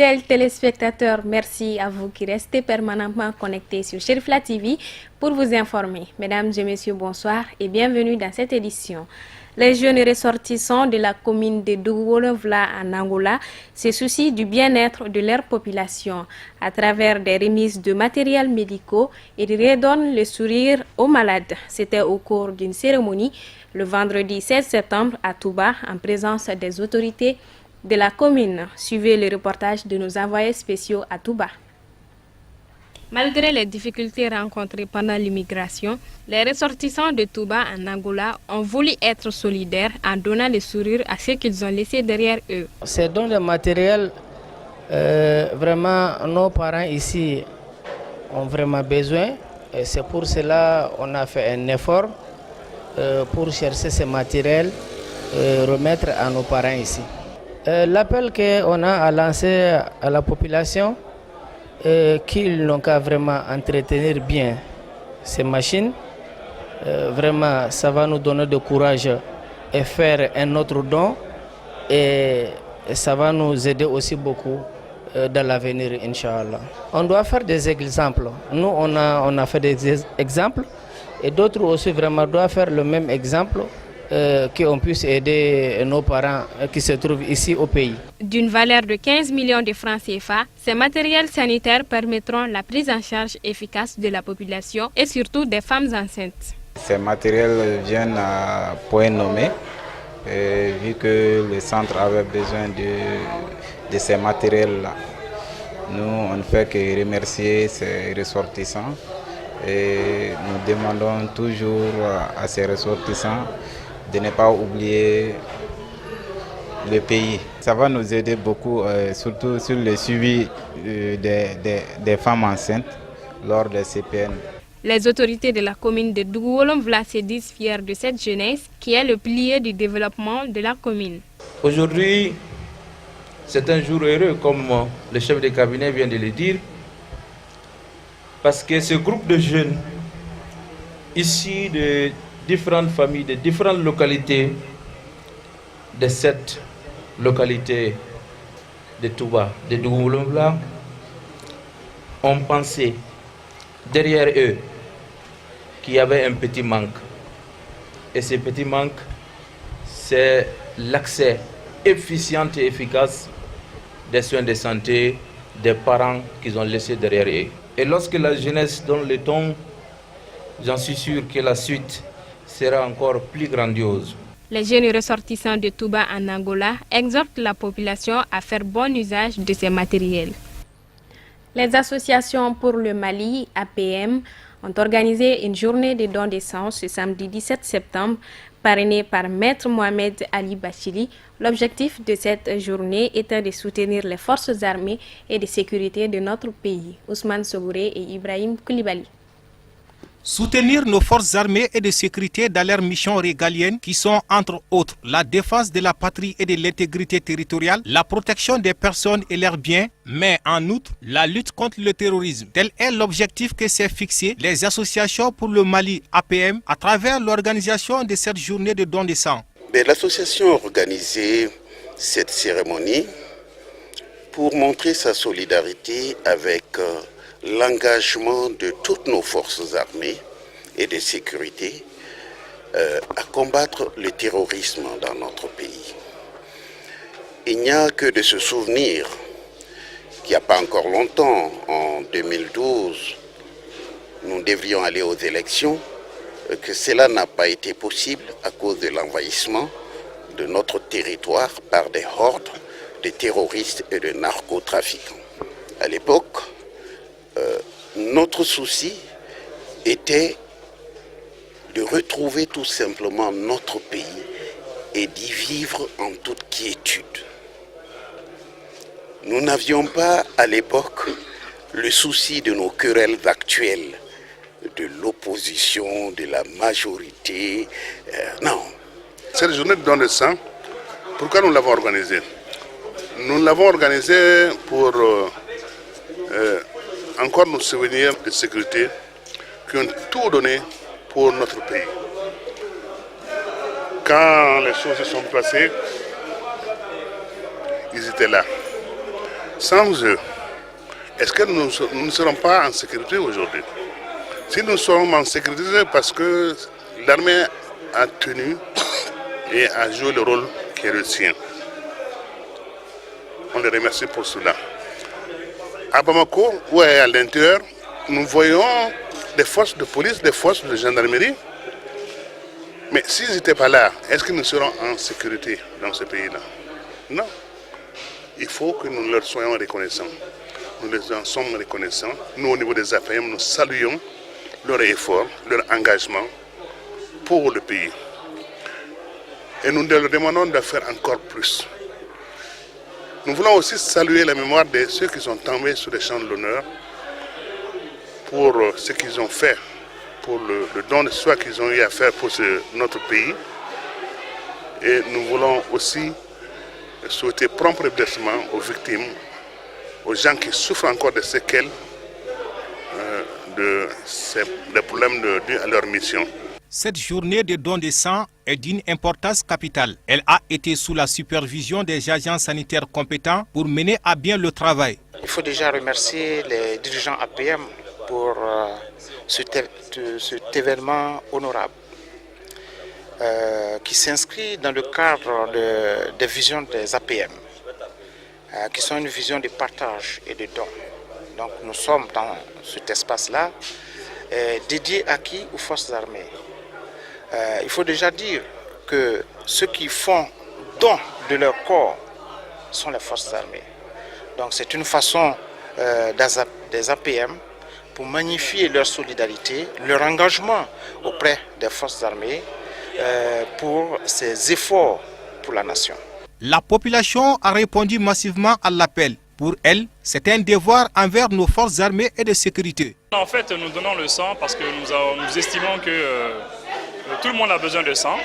Fidèles téléspectateurs, merci à vous qui restez permanemment connectés sur Cherifla TV pour vous informer. Mesdames et messieurs, bonsoir et bienvenue dans cette édition. Les jeunes ressortissants de la commune de Dougolovla en Angola se soucient du bien-être de leur population à travers des remises de matériels médicaux et redonnent le sourire aux malades. C'était au cours d'une cérémonie le vendredi 16 septembre à Touba en présence des autorités de la commune. Suivez le reportage de nos envoyés spéciaux à Touba. Malgré les difficultés rencontrées pendant l'immigration, les ressortissants de Touba en Angola ont voulu être solidaires en donnant le sourire à ceux qu'ils ont laissés derrière eux. Ces dons de matériel, vraiment, nos parents ici ont vraiment besoin. Et c'est pour cela qu'on a fait un effort pour chercher ces matériels et remettre à nos parents ici. L'appel qu'on a à lancer à la population, qu'ils n'ont qu'à vraiment entretenir bien ces machines. Vraiment, ça va nous donner de courage et faire un autre don. Et ça va nous aider aussi beaucoup dans l'avenir, Inch'Allah. On doit faire des exemples. Nous, on a fait des exemples. Et d'autres aussi vraiment doivent faire le même exemple. Qu'on puisse aider nos parents qui se trouvent ici au pays. D'une valeur de 15 millions de francs CFA, ces matériels sanitaires permettront la prise en charge efficace de la population et surtout des femmes enceintes. Ces matériels viennent à point nommé, vu que le centre avait besoin de ces matériels-là. Nous, on ne fait que remercier ces ressortissants et nous demandons toujours à ces ressortissants de ne pas oublier le pays. Ça va nous aider beaucoup, surtout sur le suivi des femmes enceintes lors des CPN. Les autorités de la commune de Dougoulomvla se disent fiers de cette jeunesse qui est le pilier du développement de la commune. Aujourd'hui, c'est un jour heureux, comme le chef de cabinet vient de le dire, parce que ce groupe de jeunes issus de différentes familles, de différentes localités, de cette localité de Touba, de Dougoulomvla, ont pensé derrière eux qu'il y avait un petit manque. Et ce petit manque, c'est l'accès efficient et efficace des soins de santé des parents qu'ils ont laissés derrière eux. Et lorsque la jeunesse donne le ton, j'en suis sûr que la suite sera encore plus grandiose. Les jeunes ressortissants de Touba en Angola exhortent la population à faire bon usage de ces matériels. Les associations pour le Mali, APM, ont organisé une journée de dons d'essence ce samedi 17 septembre, parrainée par Maître Mohamed Ali Bachili. L'objectif de cette journée était de soutenir les forces armées et de sécurité de notre pays. Ousmane Sogouré et Ibrahim Koulibaly. Soutenir nos forces armées et de sécurité dans leurs missions régaliennes qui sont entre autres la défense de la patrie et de l'intégrité territoriale, la protection des personnes et leurs biens, mais en outre la lutte contre le terrorisme. Tel est l'objectif que s'est fixé les associations pour le Mali APM à travers l'organisation de cette journée de dons de sang. L'association a organisé cette cérémonie pour montrer sa solidarité avec l'engagement de toutes nos forces armées et de sécurité à combattre le terrorisme dans notre pays. Il n'y a que de se souvenir qu'il n'y a pas encore longtemps, en 2012, nous devrions aller aux élections, que cela n'a pas été possible à cause de l'envahissement de notre territoire par des hordes de terroristes et de narcotrafiquants. À l'époque, notre souci était de retrouver tout simplement notre pays et d'y vivre en toute quiétude. Nous n'avions pas à l'époque le souci de nos querelles actuelles, de l'opposition, de la majorité. Non. Cette journée de don de sang, pourquoi nous l'avons organisée? Nous l'avons organisée pour encore nous souvenir de sécurité qui ont tout donné pour notre pays. Quand les choses se sont passées, ils étaient là. Sans eux, est-ce que nous ne serons pas en sécurité aujourd'hui? Si nous sommes en sécurité, parce que l'armée a tenu et a joué le rôle qui est le sien. On les remercie pour cela. À Bamako, ou à l'intérieur, nous voyons des forces de police, des forces de gendarmerie. Mais s'ils n'étaient pas là, est-ce que nous serons en sécurité dans ce pays-là? Non. Il faut que nous leur soyons reconnaissants. Nous les en sommes reconnaissants. Nous, au niveau des APM, nous saluons leur effort, leur engagement pour le pays. Et nous leur demandons de faire encore plus. Nous voulons aussi saluer la mémoire de ceux qui sont tombés sur les champs de l'honneur pour ce qu'ils ont fait, pour le don de soi qu'ils ont eu à faire pour notre pays. Et nous voulons aussi souhaiter prompt rétablissement aux victimes, aux gens qui souffrent encore des séquelles des problèmes dus à leur mission. Cette journée de don de sang est d'une importance capitale. Elle a été sous la supervision des agents sanitaires compétents pour mener à bien le travail. Il faut déjà remercier les dirigeants APM pour cet événement honorable qui s'inscrit dans le cadre des visions des APM, qui sont une vision de partage et de don. Donc nous sommes dans cet espace-là dédié à qui? Aux forces armées. Il faut déjà dire que ceux qui font don de leur corps sont les forces armées. Donc c'est une façon des APM pour magnifier leur solidarité, leur engagement auprès des forces armées pour ces efforts pour la nation. La population a répondu massivement à l'appel. Pour elle, c'est un devoir envers nos forces armées et de sécurité. En fait, nous donnons le sang parce que nous estimons que tout le monde a besoin de sang.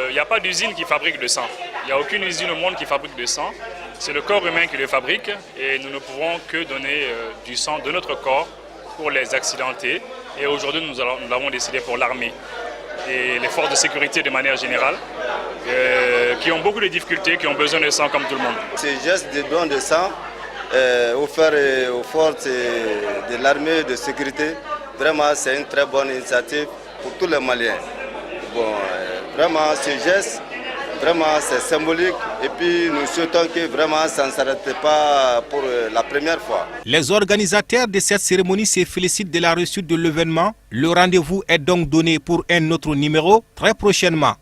Il n'y a pas d'usine qui fabrique de sang. Il n'y a aucune usine au monde qui fabrique de sang. C'est le corps humain qui le fabrique et nous ne pouvons que donner du sang de notre corps pour les accidentés. Et aujourd'hui, nous l'avons décidé pour l'armée et les forces de sécurité de manière générale, qui ont beaucoup de difficultés, qui ont besoin de sang comme tout le monde. C'est juste des dons de sang offert aux forces de l'armée de sécurité. Vraiment, c'est une très bonne initiative pour tous les Maliens. Bon, vraiment, ce geste, vraiment, c'est symbolique. Et puis, nous souhaitons que vraiment, ça ne s'arrête pas pour la première fois. Les organisateurs de cette cérémonie se félicitent de la réussite de l'événement. Le rendez-vous est donc donné pour un autre numéro très prochainement.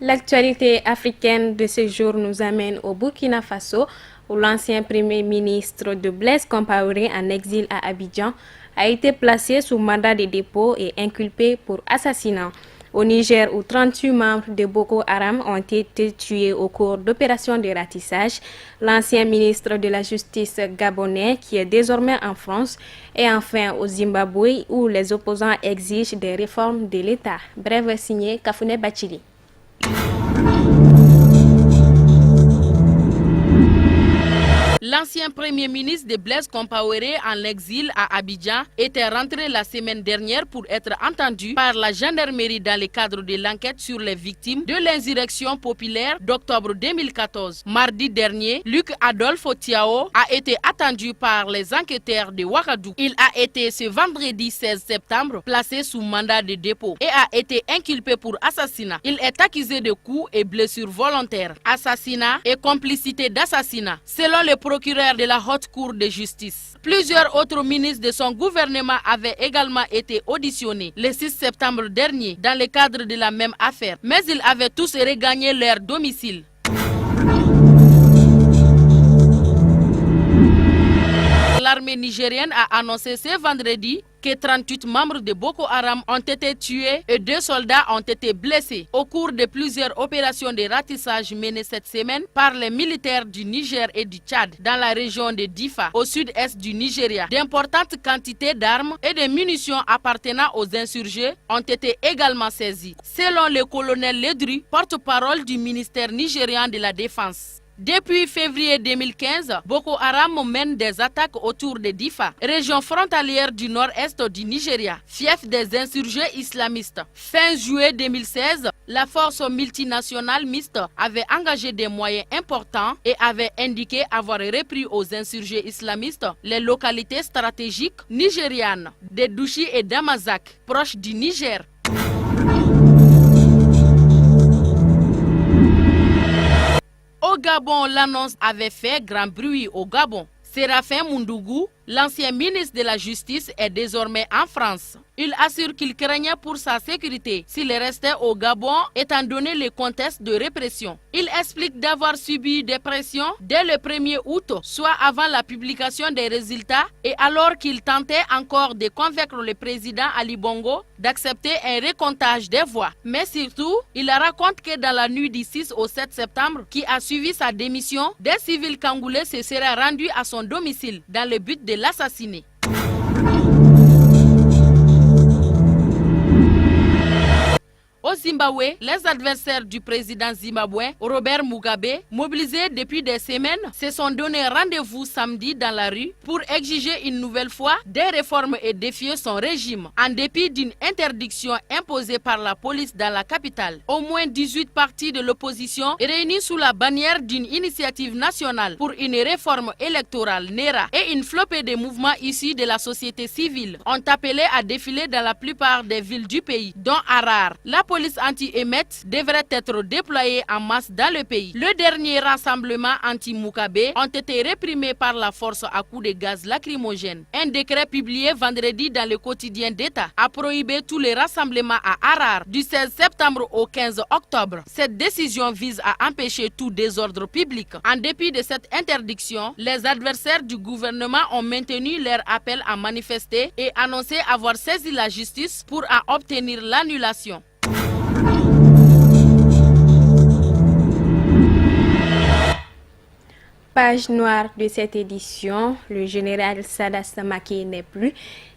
L'actualité africaine de ce jour nous amène au Burkina Faso, où l'ancien premier ministre de Blaise Compaoré en exil à Abidjan a été placé sous mandat de dépôt et inculpé pour assassinat. Au Niger, où 38 membres de Boko Haram ont été tués au cours d'opérations de ratissage, l'ancien ministre de la Justice gabonais, qui est désormais en France, et enfin au Zimbabwe, où les opposants exigent des réformes de l'État. Bref, signé Kafouné Bachili. L'ancien premier ministre de Blaise Compaoré en exil à Abidjan était rentré la semaine dernière pour être entendu par la gendarmerie dans le cadre de l'enquête sur les victimes de l'insurrection populaire d'octobre 2014. Mardi dernier, Luc Adolphe Otiao a été attendu par les enquêteurs de Ouagadougou. Il a été ce vendredi 16 septembre placé sous mandat de dépôt et a été inculpé pour assassinat. Il est accusé de coups et blessures volontaires, assassinat et complicité d'assassinat, selon le procureur de la Haute Cour de justice. Plusieurs autres ministres de son gouvernement avaient également été auditionnés le 6 septembre dernier dans le cadre de la même affaire, mais ils avaient tous regagné leur domicile. L'armée nigérienne a annoncé ce vendredi que 38 membres de Boko Haram ont été tués et 2 soldats ont été blessés au cours de plusieurs opérations de ratissage menées cette semaine par les militaires du Niger et du Tchad dans la région de Difa, au sud-est du Nigeria. D'importantes quantités d'armes et de munitions appartenant aux insurgés ont été également saisies, selon le colonel Ledru, porte-parole du ministère nigérian de la Défense. Depuis février 2015, Boko Haram mène des attaques autour de Difa, région frontalière du nord-est du Nigeria, fief des insurgés islamistes. Fin juillet 2016, la force multinationale mixte avait engagé des moyens importants et avait indiqué avoir repris aux insurgés islamistes les localités stratégiques nigérianes de Douchi et d'Amazak, proches du Niger. Au Gabon, l'annonce avait fait grand bruit au Gabon. Séraphin Moundougou, l'ancien ministre de la Justice, est désormais en France. Il assure qu'il craignait pour sa sécurité s'il restait au Gabon étant donné le contexte de répression. Il explique d'avoir subi des pressions dès le 1er août, soit avant la publication des résultats et alors qu'il tentait encore de convaincre le président Ali Bongo d'accepter un recomptage des voix. Mais surtout, il raconte que dans la nuit du 6 au 7 septembre qui a suivi sa démission, des civils congolais se seraient rendus à son domicile dans le but de l'assassiner. Au Zimbabwe, les adversaires du président zimbabwéen Robert Mugabe, mobilisés depuis des semaines, se sont donné rendez-vous samedi dans la rue pour exiger une nouvelle fois des réformes et défier son régime. En dépit d'une interdiction imposée par la police dans la capitale, au moins 18 partis de l'opposition réunis sous la bannière d'une initiative nationale pour une réforme électorale NERA et une flopée de mouvements issus de la société civile ont appelé à défiler dans la plupart des villes du pays, dont Harare. La police anti-émeute devrait être déployée en masse dans le pays. Le dernier rassemblement anti-Mugabe ont été réprimés par la force à coups de gaz lacrymogène. Un décret publié vendredi dans le quotidien d'État a prohibé tous les rassemblements à Harare du 16 septembre au 15 octobre. Cette décision vise à empêcher tout désordre public. En dépit de cette interdiction, les adversaires du gouvernement ont maintenu leur appel à manifester et annoncé avoir saisi la justice pour en obtenir l'annulation. Page noire de cette édition, le général Sada Samake n'est plus.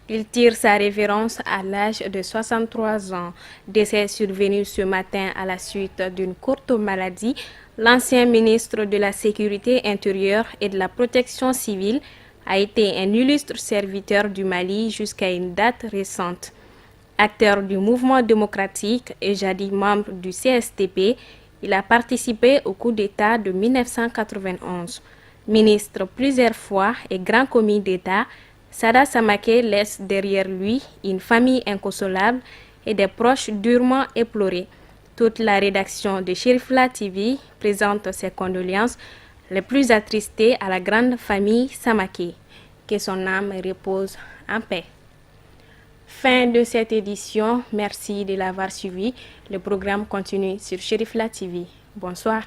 Il tire sa révérence à l'âge de 63 ans. Décès survenu ce matin à la suite d'une courte maladie. L'ancien ministre de la Sécurité intérieure et de la Protection civile a été un illustre serviteur du Mali jusqu'à une date récente. Acteur du mouvement démocratique et jadis membre du CSTP, il a participé au coup d'État de 1991. Ministre plusieurs fois et grand commis d'État, Sada Samake laisse derrière lui une famille inconsolable et des proches durement éplorés. Toute la rédaction de Sherifla TV présente ses condoléances les plus attristées à la grande famille Samake. Que son âme repose en paix. Fin de cette édition. Merci de l'avoir suivi. Le programme continue sur Sherifla TV. Bonsoir.